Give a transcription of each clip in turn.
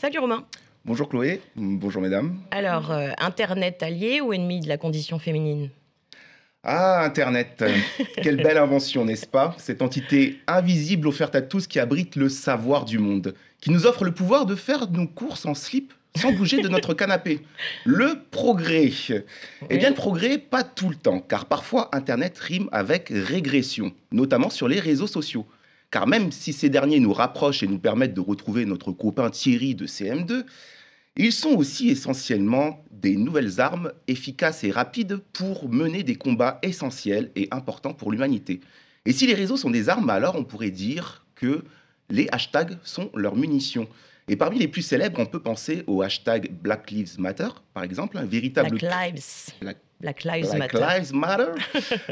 Salut Romain. Bonjour Chloé, bonjour mesdames. Alors, Internet allié ou ennemi de la condition féminine? Ah, Internet, quelle belle invention, n'est-ce pas? Cette entité invisible offerte à tous qui abrite le savoir du monde, qui nous offre le pouvoir de faire nos courses en slip sans bouger de notre canapé. Le progrès. Eh bien, Oui. le progrès, pas tout le temps, car parfois Internet rime avec régression, notamment sur les réseaux sociaux. Car même si ces derniers nous rapprochent et nous permettent de retrouver notre copain Thierry de CM2, ils sont aussi essentiellement des nouvelles armes efficaces et rapides pour mener des combats essentiels et importants pour l'humanité. Et si les réseaux sont des armes, alors on pourrait dire que les hashtags sont leurs munitions. Et parmi les plus célèbres, on peut penser au hashtag Black Lives Matter, par exemple, un véritable Black Lives. Black- Black Lives Black Matter. Lives Matter,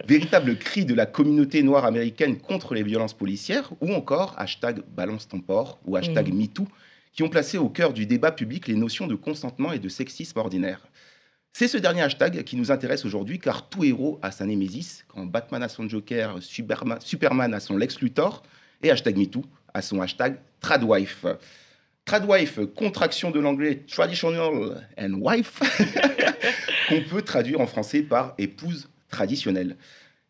véritable cri de la communauté noire américaine contre les violences policières, ou encore hashtag Balance ton port ou hashtag Mhm. MeToo, qui ont placé au cœur du débat public les notions de consentement et de sexisme ordinaire. C'est ce dernier hashtag qui nous intéresse aujourd'hui, car tout héros a sa némésis, quand Batman a son Joker, Superman a son Lex Luthor, et hashtag MeToo a son hashtag Tradwife. Tradwife, contraction de l'anglais traditional and wife, qu'on peut traduire en français par épouse traditionnelle.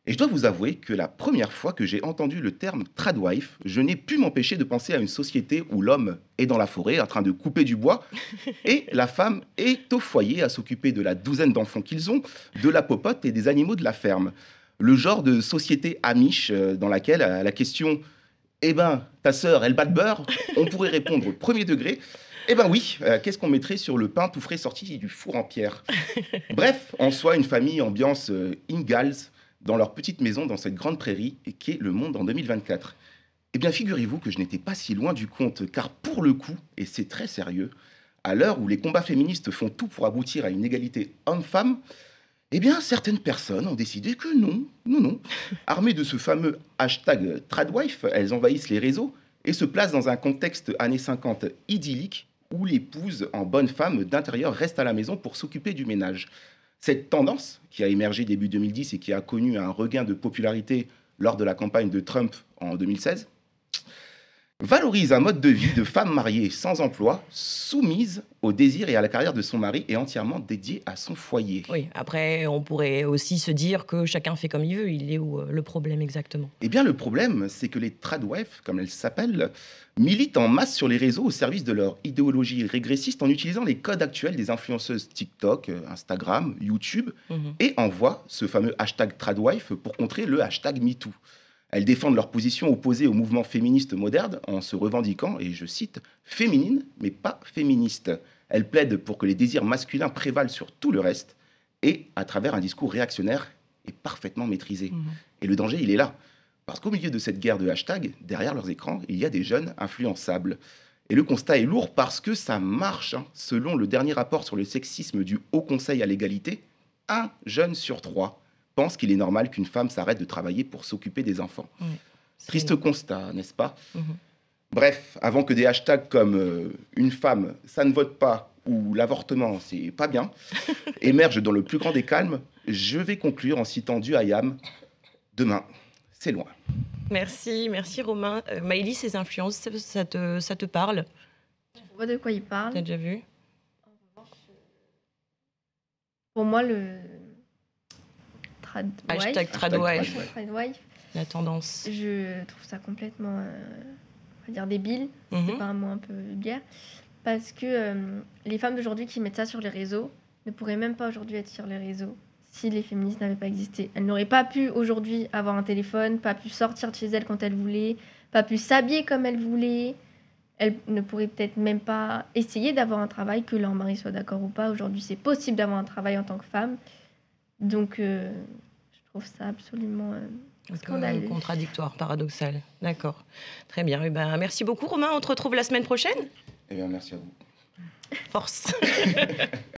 Et je dois vous avouer que la première fois que j'ai entendu le terme tradwife, je n'ai pu m'empêcher de penser à une société où l'homme est dans la forêt en train de couper du bois et la femme est au foyer à s'occuper de la douzaine d'enfants qu'ils ont, de la popote et des animaux de la ferme. Le genre de société amiche dans laquelle, à la question «Eh ben, ta sœur, elle bat de beurre?» on pourrait répondre au premier degré «Eh ben oui, qu'est-ce qu'on mettrait sur le pain tout frais sorti du four en pierre?» Bref, en soi, une famille ambiance Ingalls dans leur petite maison dans cette grande prairie et qui est le monde en 2024. Eh bien, figurez-vous que je n'étais pas si loin du compte, car pour le coup, et c'est très sérieux, à l'heure où les combats féministes font tout pour aboutir à une égalité homme-femme, eh bien, certaines personnes ont décidé que non, non, non. Armées de ce fameux hashtag Tradwife, elles envahissent les réseaux et se placent dans un contexte années 50 idyllique où l'épouse en bonne femme d'intérieur reste à la maison pour s'occuper du ménage. Cette tendance, qui a émergé début 2010 et qui a connu un regain de popularité lors de la campagne de Trump en 2016, valorise un mode de vie de femme mariée sans emploi, soumise au désir et à la carrière de son mari et entièrement dédiée à son foyer. Oui, après, on pourrait aussi se dire que chacun fait comme il veut. Il est où le problème exactement? Eh bien, le problème, c'est que les tradwives, comme elles s'appellent, militent en masse sur les réseaux au service de leur idéologie régressiste en utilisant les codes actuels des influenceuses TikTok, Instagram, YouTube, Mhm. et envoient ce fameux hashtag tradwife pour contrer le hashtag MeToo. Elles défendent leur position opposée au mouvement féministe moderne en se revendiquant, et je cite, féminine, mais pas féministe. Elles plaident pour que les désirs masculins prévalent sur tout le reste, et à travers un discours réactionnaire et parfaitement maîtrisé. Mhm. Et le danger, il est là. Parce qu'au milieu de cette guerre de hashtags, derrière leurs écrans, il y a des jeunes influençables. Et le constat est lourd parce que ça marche, hein. Selon le dernier rapport sur le sexisme du Haut Conseil à l'égalité, un jeune sur trois pense qu'il est normal qu'une femme s'arrête de travailler pour s'occuper des enfants. Ouais. Triste constat, n'est-ce pas? Mhm. Bref, avant que des hashtags comme une femme, ça ne vote pas, ou l'avortement, c'est pas bien, émergent dans le plus grand des calmes, je vais conclure en citant du Hayam, demain, c'est loin. Merci, merci Romain. Maëlys, ces influences, ça te parle? Je vois de quoi il parle. T'as déjà vu? Pour moi, le Hashtag Tradwife. tradwife, la tendance. je trouve ça complètement, on va dire, débile. C'est Mhm. pas un mot un peu vulgaire. Parce que les femmes d'aujourd'hui qui mettent ça sur les réseaux ne pourraient même pas aujourd'hui être sur les réseaux si les féministes n'avaient pas existé. Elles n'auraient pas pu aujourd'hui avoir un téléphone, pas pu sortir de chez elles quand elles voulaient, pas pu s'habiller comme elles voulaient. Elles ne pourraient peut-être même pas essayer d'avoir un travail, que leur mari soit d'accord ou pas. Aujourd'hui, c'est possible d'avoir un travail en tant que femme. Donc, je trouve ça absolument Un peu scandaleux. contradictoire, paradoxal. D'accord. Très bien. Eh ben, merci beaucoup Romain. On te retrouve la semaine prochaine. Eh bien, merci à vous. Force.